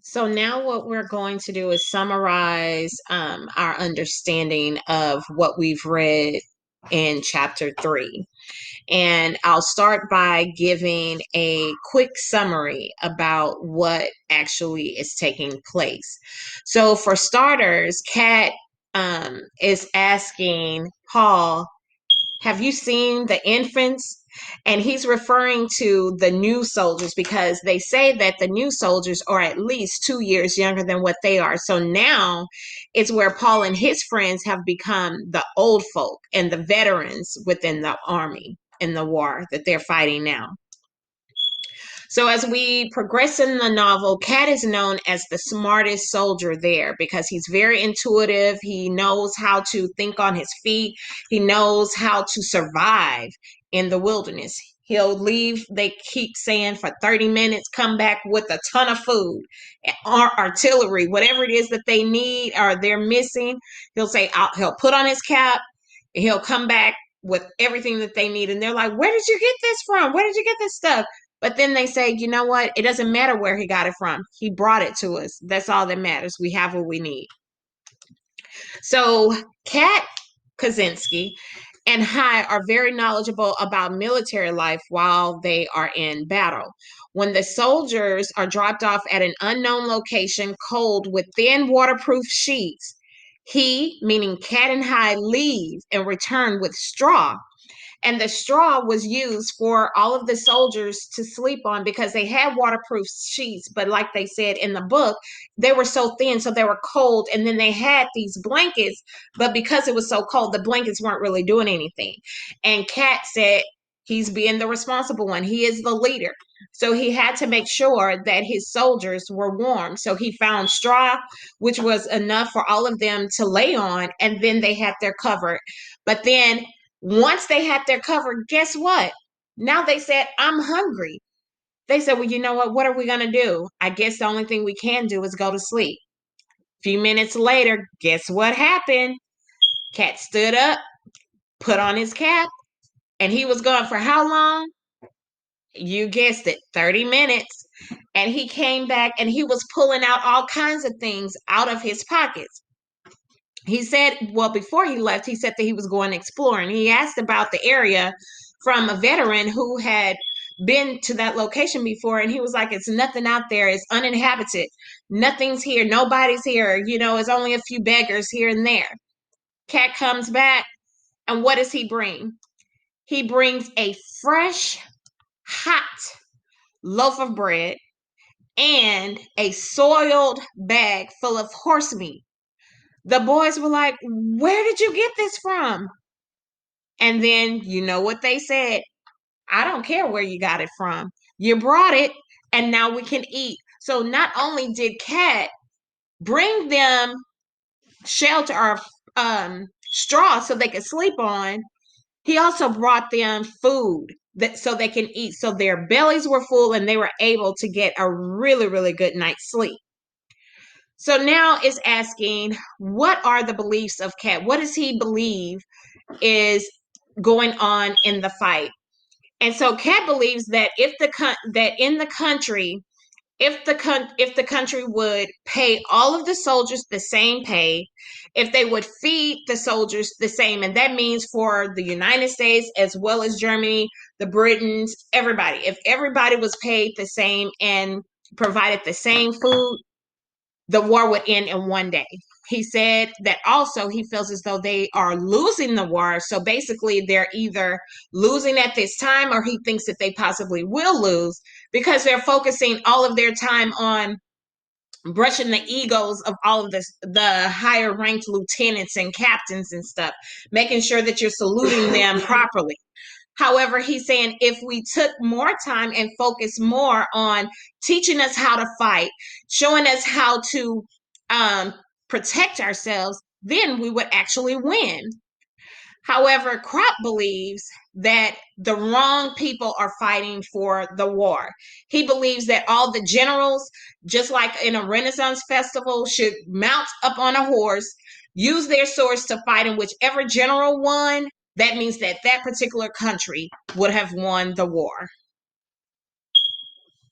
So now what we're going to do is summarize our understanding of what we've read in chapter 3. And I'll start by giving a quick summary about what actually is taking place. So for starters, Kat is asking Paul, have you seen the infants? And he's referring to the new soldiers because they say that the new soldiers are at least 2 years younger than what they are. So now it's where Paul and his friends have become the old folk and the veterans within the army in the war that they're fighting now. So as we progress in the novel, Cat is known as the smartest soldier there because he's very intuitive. He knows how to think on his feet. He knows how to survive in the wilderness. He'll leave, they keep saying, for 30 minutes, come back with a ton of food, artillery, whatever it is that they need or they're missing. He'll say, he'll put on his cap, and he'll come back with everything that they need. And they're like, where did you get this from? Where did you get this stuff? But then they say, you know what? It doesn't matter where he got it from. He brought it to us. That's all that matters. We have what we need. So Kat Kaczynski and Hai are very knowledgeable about military life while they are in battle. When the soldiers are dropped off at an unknown location, cold with thin waterproof sheets, he, meaning Kat and Hai, leave and return with straw, and the straw was used for all of the soldiers to sleep on because they had waterproof sheets, but like they said in the book, they were so thin, so they were cold. And then they had these blankets, but because it was so cold, the blankets weren't really doing anything. And Kat said he's being the responsible one. He is the leader. So he had to make sure that his soldiers were warm. So he found straw, which was enough for all of them to lay on, and then they had their cover. But then once they had their cover, guess what? Now they said, I'm hungry. They said, well, you know what? What are we going to do? I guess the only thing we can do is go to sleep. A few minutes later, guess what happened? Cat stood up, put on his cap, and he was gone for how long? You guessed it, 30 minutes. And he came back and he was pulling out all kinds of things out of his pockets. He said, well, before he left, he said that he was going exploring. He asked about the area from a veteran who had been to that location before, and he was like, it's nothing out there. It's uninhabited. Nothing's here. Nobody's here. You know, it's only a few beggars here and there. Cat comes back, and what does he bring? He brings a fresh, hot loaf of bread and a soiled bag full of horse meat. The boys were like, where did you get this from? And then you know what they said? I don't care where you got it from. You brought it, and now we can eat. So not only did Cat bring them shelter or straw so they could sleep on, he also brought them food that so they can eat. So their bellies were full and they were able to get a really, really good night's sleep. So now it's asking, what are the beliefs of Cat? What does he believe is going on in the fight? And so Cat believes that if that in the country, if the country would pay all of the soldiers the same pay, if they would feed the soldiers the same, and that means for the United States as well as Germany, the Britons, everybody, if everybody was paid the same and provided the same food, the war would end in one day. He said that also he feels as though they are losing the war. So basically, they're either losing at this time or he thinks that they possibly will lose because they're focusing all of their time on brushing the egos of all of the higher ranked lieutenants and captains and stuff, making sure that you're saluting them properly. However, he's saying if we took more time and focus more on teaching us how to fight, showing us how to um, protect ourselves, then we would actually win. However, Crop believes that the wrong people are fighting for the war. He believes that all the generals, just like in a Renaissance festival, should mount up on a horse, use their swords to fight, and whichever general won, that means that that particular country would have won the war.